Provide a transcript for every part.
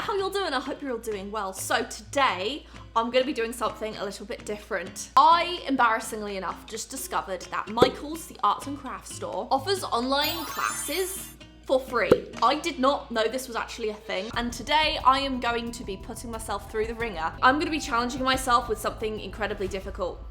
how you're doing. I hope you're all doing well. So today, I'm gonna be doing something a little bit different. I, embarrassingly enough, just discovered that Michael's, the arts and crafts store, offers online classes for free. I did not know this was actually a thing, and today I am going to be putting myself through the ringer. I'm gonna be challenging myself with something incredibly difficult.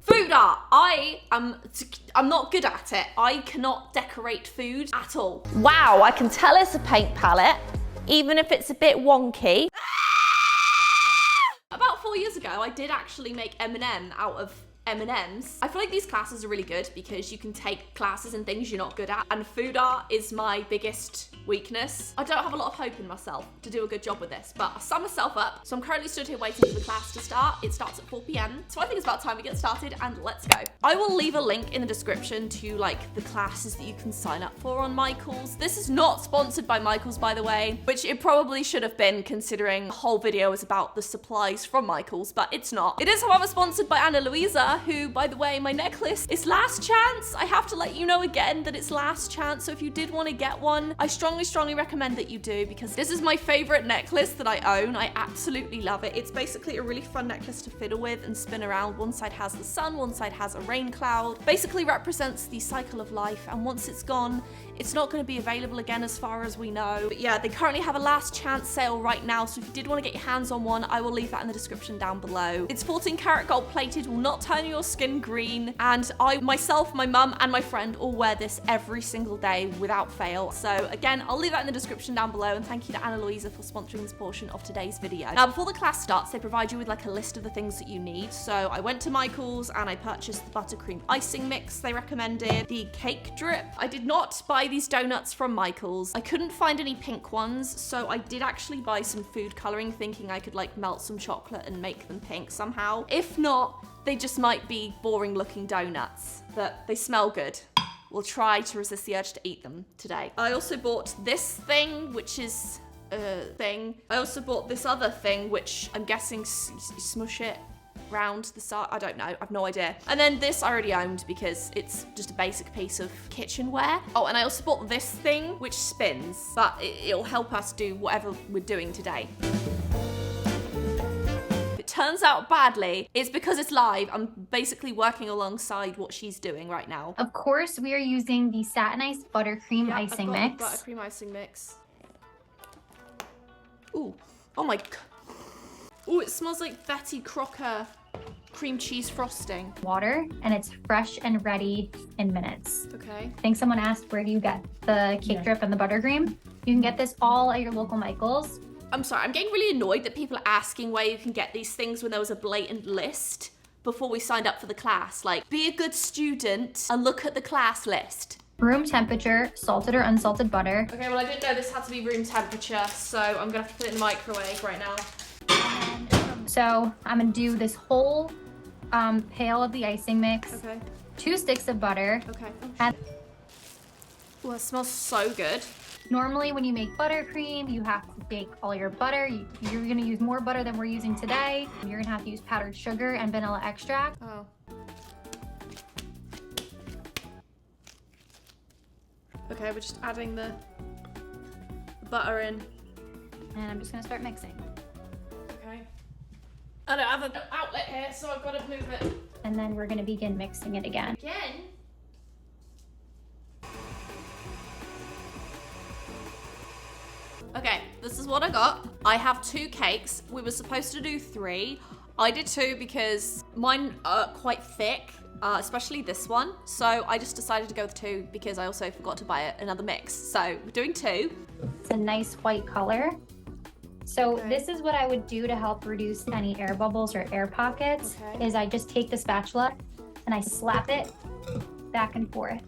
Food art. I'm not good at it. I cannot decorate food at all. Wow, I can tell it's a paint palette, even if it's a bit wonky. About 4 years ago, I did actually make M&M out of M&Ms. I feel like these classes are really good because you can take classes in things you're not good at, and food art is my biggest weakness. I don't have a lot of hope in myself to do a good job with this, but I sum myself up. So I'm currently stood here waiting for the class to start. It starts at 4 p.m. So I think it's about time we get started, and let's go. I will leave a link in the description to like the classes that you can sign up for on Michael's. This is not sponsored by Michael's, by the way, which it probably should have been considering the whole video is about the supplies from Michael's, but it's not. It is, however, sponsored by Anna Louisa, who, by the way, my necklace is last chance. I have to let you know again that it's last chance. So if you did want to get one, I strongly recommend that you do, because this is my favorite necklace that I own. I absolutely love it. It's basically a really fun necklace to fiddle with and spin around. One side has the sun, one side has a rain cloud. Basically represents the cycle of life, and once it's gone, it's not going to be available again as far as we know. But yeah, they currently have a last chance sale right now, so if you did want to get your hands on one, I will leave that in the description down below. It's 14 karat gold plated, will not turn your skin green, and I, myself, my mum, and my friend all wear this every single day without fail. So again, I'll leave that in the description down below, and thank you to Anna Louisa for sponsoring this portion of today's video. Now, before the class starts, they provide you with like a list of the things that you need. So I went to Michael's and I purchased the buttercream icing mix they recommended, the cake drip. I did not buy these donuts from Michael's. I couldn't find any pink ones, so I did actually buy some food coloring, thinking I could like melt some chocolate and make them pink somehow. If not, they just might be boring looking donuts, but they smell good. We'll try to resist the urge to eat them today. I also bought this thing, which is a thing. I also bought this other thing, which I'm guessing you smush it round the side. I don't know. I have no idea. And then this I already owned because it's just a basic piece of kitchenware. Oh, and I also bought this thing, which spins, but it'll help us do whatever we're doing today. Turns out badly, it's because it's live. I'm basically working alongside what she's doing right now. Of course, we are using the satinized buttercream icing mix. Buttercream icing mix. Ooh, oh my god. Ooh, it smells like Betty Crocker cream cheese frosting. Water, and it's fresh and ready in minutes. Okay. I think someone asked, where do you get the cake drip and the buttercream? You can get this all at your local Michael's. I'm sorry, I'm getting really annoyed that people are asking where you can get these things when there was a blatant list before we signed up for the class. Like, be a good student and look at the class list. Room temperature, salted or unsalted butter. Okay, well, I didn't know this had to be room temperature, so I'm gonna have to put it in the microwave right now. So I'm gonna do this whole pail of the icing mix. Okay. 2 sticks of butter. Okay. And oh, it smells so good. Normally when you make buttercream, you have to bake all your butter. You're gonna use more butter than we're using today. You're gonna have to use powdered sugar and vanilla extract. Oh. Okay, we're just adding the butter in. And I'm just gonna start mixing. Okay. I don't have an outlet here, so I've got to move it. And then we're gonna begin mixing it again. Again? Okay, this is what I got. I have 2 cakes. We were supposed to do 3. I did 2 because mine are quite thick, especially this one. So I just decided to go with 2 because I also forgot to buy another mix. So we're doing 2. It's a nice white color. So this is what I would do to help reduce any air bubbles or air pockets, is I just take the spatula and I slap it back and forth.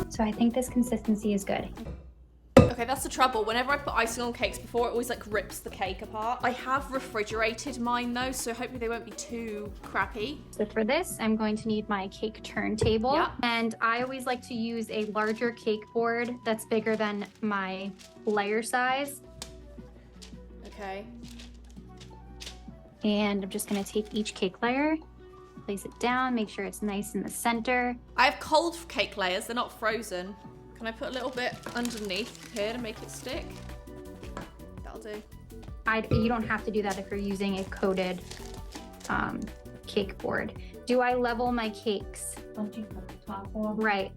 So I think this consistency is good. Okay, that's the trouble. Whenever I put icing on cakes before, it always like rips the cake apart. I have refrigerated mine though, so hopefully they won't be too crappy. So for this, I'm going to need my cake turntable. Yeah. And I always like to use a larger cake board that's bigger than my layer size. Okay. And I'm just gonna take each cake layer, place it down, make sure it's nice in the center. I have cold cake layers, they're not frozen. Can I put a little bit underneath here to make it stick? That'll do. You don't have to do that if you're using a coated cake board. Do I level my cakes? Don't you put the top off? Right.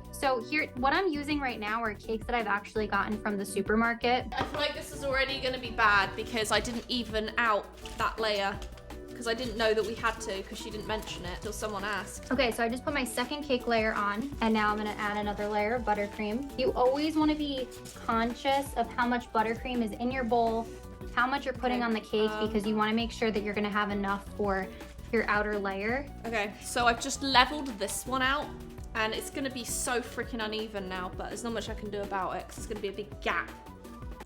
So here, what I'm using right now are cakes that I've actually gotten from the supermarket. I feel like this is already gonna be bad because I didn't even out that layer because I didn't know that we had to because she didn't mention it till someone asked. Okay, so I just put my second cake layer on, and now I'm gonna add another layer of buttercream. You always wanna be conscious of how much buttercream is in your bowl, how much you're putting on the cake, because you wanna make sure that you're gonna have enough for your outer layer. Okay, so I've just leveled this one out and it's gonna be so freaking uneven now, but there's not much I can do about it because it's gonna be a big gap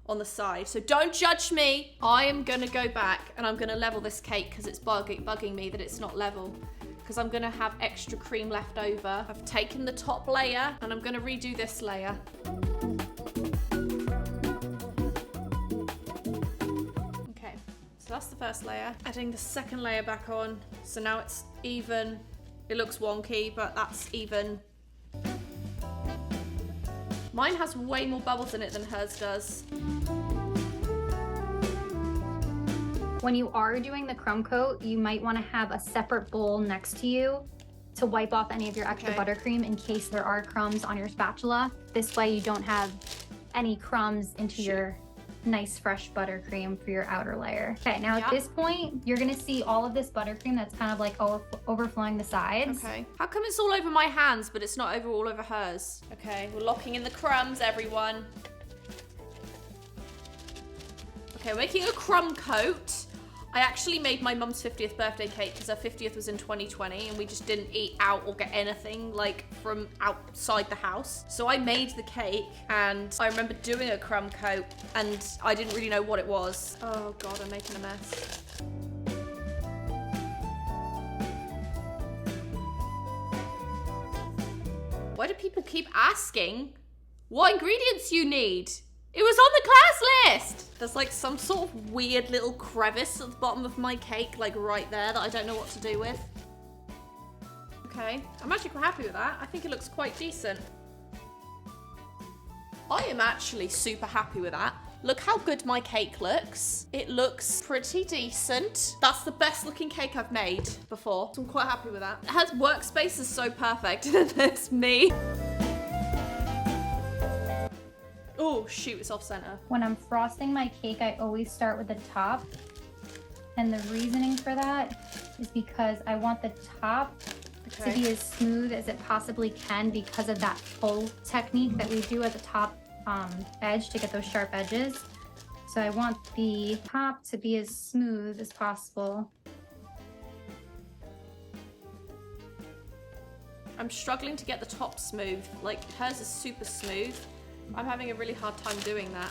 on the side. So don't judge me. I am gonna go back and I'm gonna level this cake because it's bugging me that it's not level, because I'm gonna have extra cream left over. I've taken the top layer and I'm gonna redo this layer. Okay, so that's the first layer. Adding the second layer back on. So now it's even. It looks wonky, but that's even. Mine has way more bubbles in it than hers does. When you are doing the crumb coat, you might want to have a separate bowl next to you to wipe off any of your extra buttercream in case there are crumbs on your spatula. This way you don't have any crumbs into your nice fresh buttercream for your outer layer. Okay, now at this point, you're gonna see all of this buttercream that's kind of like overflowing the sides. Okay. How come it's all over my hands, but it's not all over hers? Okay, we're locking in the crumbs, everyone. Okay, we're making a crumb coat. I actually made my mum's 50th birthday cake because her 50th was in 2020 and we just didn't eat out or get anything like from outside the house. So I made the cake and I remember doing a crumb coat and I didn't really know what it was. Oh God, I'm making a mess. Why do people keep asking what ingredients you need? It was on the class list! There's like some sort of weird little crevice at the bottom of my cake, like right there, that I don't know what to do with. Okay, I'm actually quite happy with that. I think it looks quite decent. I am actually super happy with that. Look how good my cake looks. It looks pretty decent. That's the best looking cake I've made before, so I'm quite happy with that. Her workspace is so perfect, and there's me. Oh shoot, it's off center. When I'm frosting my cake, I always start with the top. And the reasoning for that is because I want the top to be as smooth as it possibly can because of that pull technique that we do at the top edge to get those sharp edges. So I want the top to be as smooth as possible. I'm struggling to get the top smooth. Like hers is super smooth. I'm having a really hard time doing that.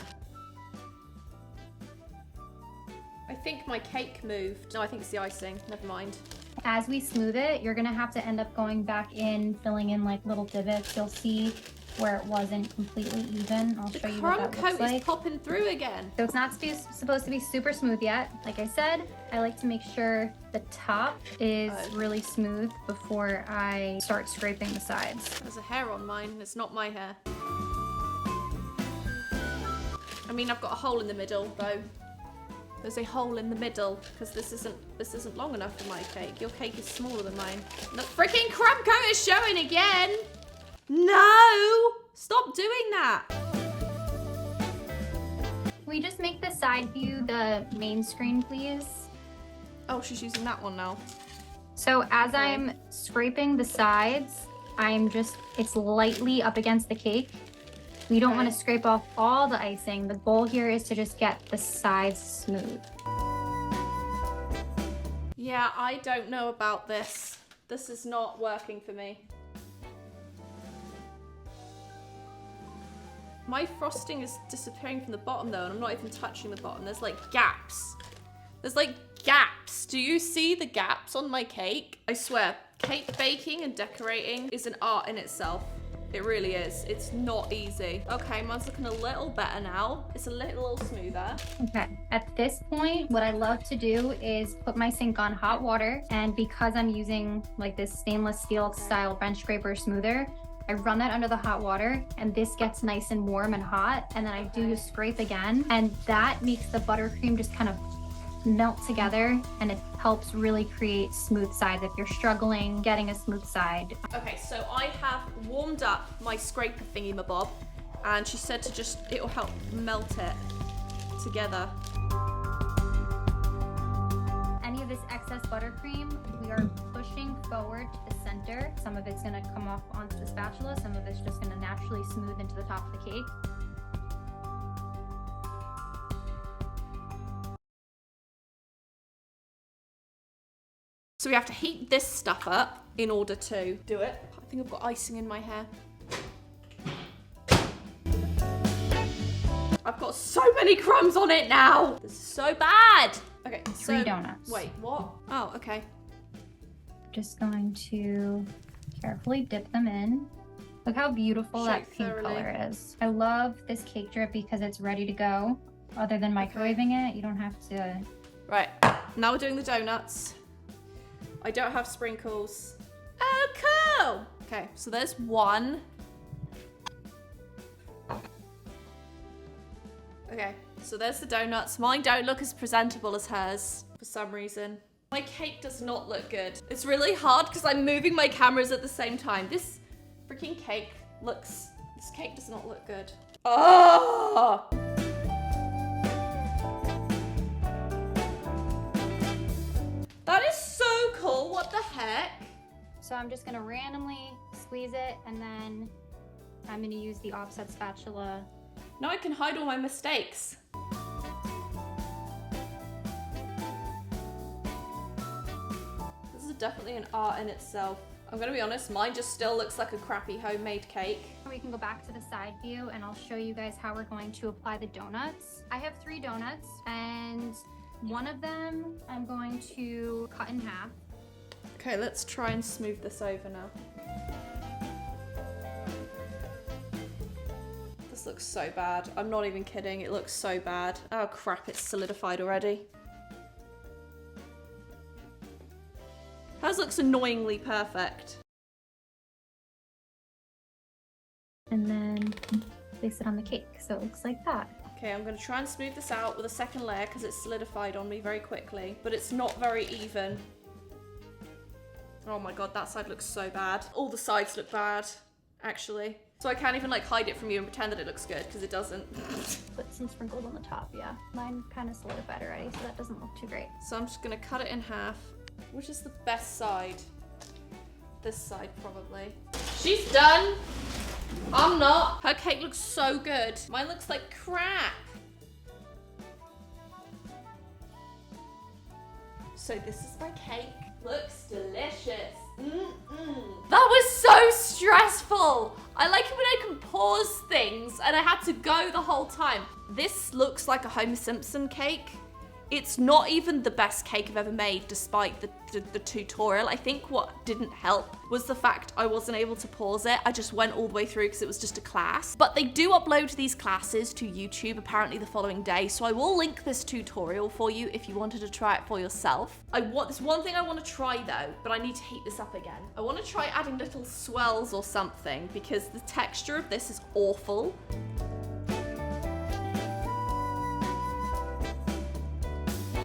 I think my cake moved. No, I think it's the icing. Never mind. As we smooth it, you're gonna have to end up going back in, filling in like little divots. You'll see where it wasn't completely even. I'll show you what that looks like. The crumb coat is popping through again. So it's not supposed to be super smooth yet. Like I said, I like to make sure the top is really smooth before I start scraping the sides. There's a hair on mine. It's not my hair. I mean, I've got a hole in the middle, though. There's a hole in the middle because this isn't long enough for my cake. Your cake is smaller than mine. The freaking crumb coat is showing again. No! Stop doing that. Can we just make the side view the main screen, please? Oh, she's using that one now. So as I'm scraping the sides, it's lightly up against the cake. We don't want to scrape off all the icing. The goal here is to just get the sides smooth. Yeah, I don't know about this. This is not working for me. My frosting is disappearing from the bottom though, and I'm not even touching the bottom. There's like gaps. There's like gaps. Do you see the gaps on my cake? I swear, cake baking and decorating is an art in itself. It really is. It's not easy. Okay, mine's looking a little better now. It's a little smoother. Okay, at this point, what I love to do is put my sink on hot water, and because I'm using like this stainless steel style bench scraper smoother, I run that under the hot water and this gets nice and warm and hot. And then I do scrape again. And that makes the buttercream just kind of melt together, and it helps really create smooth sides if you're struggling getting a smooth side. Okay, so I have warmed up my scraper thingy-mabob, and she said to just, it'll help melt it together. Any of this excess buttercream, we are pushing forward to the center. Some of it's gonna come off onto the spatula, some of it's just gonna naturally smooth into the top of the cake. So we have to heat this stuff up in order to do it. I think I've got icing in my hair. I've got so many crumbs on it now. This is so bad. Okay, Three donuts. Wait, what? Oh, okay. Just going to carefully dip them in. Look how beautiful that pink color is. I love this cake drip because it's ready to go. Other than microwaving it, you don't have to. Right, now we're doing the donuts. I don't have sprinkles. Oh, cool. Okay, so there's one. Okay, so there's the donuts. Mine don't look as presentable as hers for some reason. My cake does not look good. It's really hard because I'm moving my cameras at the same time. This freaking cake this cake does not look good. Oh! That is so cool, what the heck? So I'm just gonna randomly squeeze it, and then I'm gonna use the offset spatula. Now I can hide all my mistakes. This is definitely an art in itself. I'm gonna be honest, mine just still looks like a crappy homemade cake. We can go back to the side view and I'll show you guys how we're going to apply the donuts. I have 3 donuts, and one of them I'm going to cut in half. Okay, let's try and smooth this over now. This looks so bad. I'm not even kidding, it looks so bad. Oh crap, it's solidified already. Hers looks annoyingly perfect. And then place it on the cake, so it looks like that. Okay, I'm gonna try and smooth this out with a second layer because it's solidified on me very quickly, but it's not very even. Oh my god, that side looks so bad. All the sides look bad, actually. So I can't even like hide it from you and pretend that it looks good because it doesn't. Put some sprinkles on the top, yeah. Mine kind of solidified already, so that doesn't look too great. So I'm just gonna cut it in half. Which is the best side? This side, probably. She's done. I'm not. Her cake looks so good. Mine looks like crap. So this is my cake. Looks delicious. That was so stressful. I like it when I can pause things and I had to go the whole time. This looks like a Homer Simpson cake. It's not even the best cake I've ever made, despite the tutorial. I think what didn't help was the fact I wasn't able to pause it. I just went all the way through because it was just a class. But they do upload these classes to YouTube apparently the following day, so I will link this tutorial for you if you wanted to try it for yourself. There's one thing I want to try though, but I need to heat this up again. I want to try adding little swells or something because the texture of this is awful.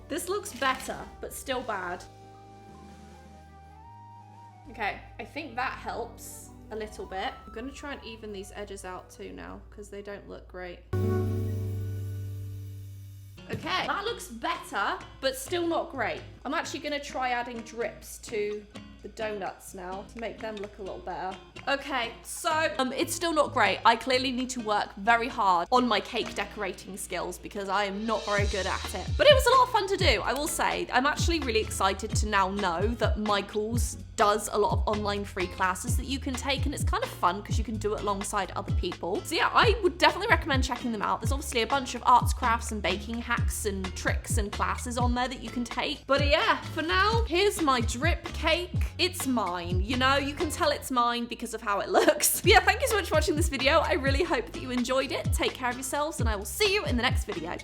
This looks better, but still bad. Okay, I think that helps a little bit. I'm gonna try and even these edges out too now, because they don't look great. Okay, that looks better, but still not great. I'm actually gonna try adding drips to the donuts now to make them look a little better. Okay, so it's still not great. I clearly need to work very hard on my cake decorating skills because I am not very good at it. But it was a lot of fun to do, I will say. I'm actually really excited to now know that Michael's does a lot of online free classes that you can take, and it's kind of fun because you can do it alongside other people. So yeah, I would definitely recommend checking them out. There's obviously a bunch of arts, crafts, and baking hacks and tricks and classes on there that you can take. But yeah, for now, here's my drip cake. It's mine, you know, you can tell it's mine because of how it looks. But yeah, thank you so much for watching this video. I really hope that you enjoyed it. Take care of yourselves, and I will see you in the next video.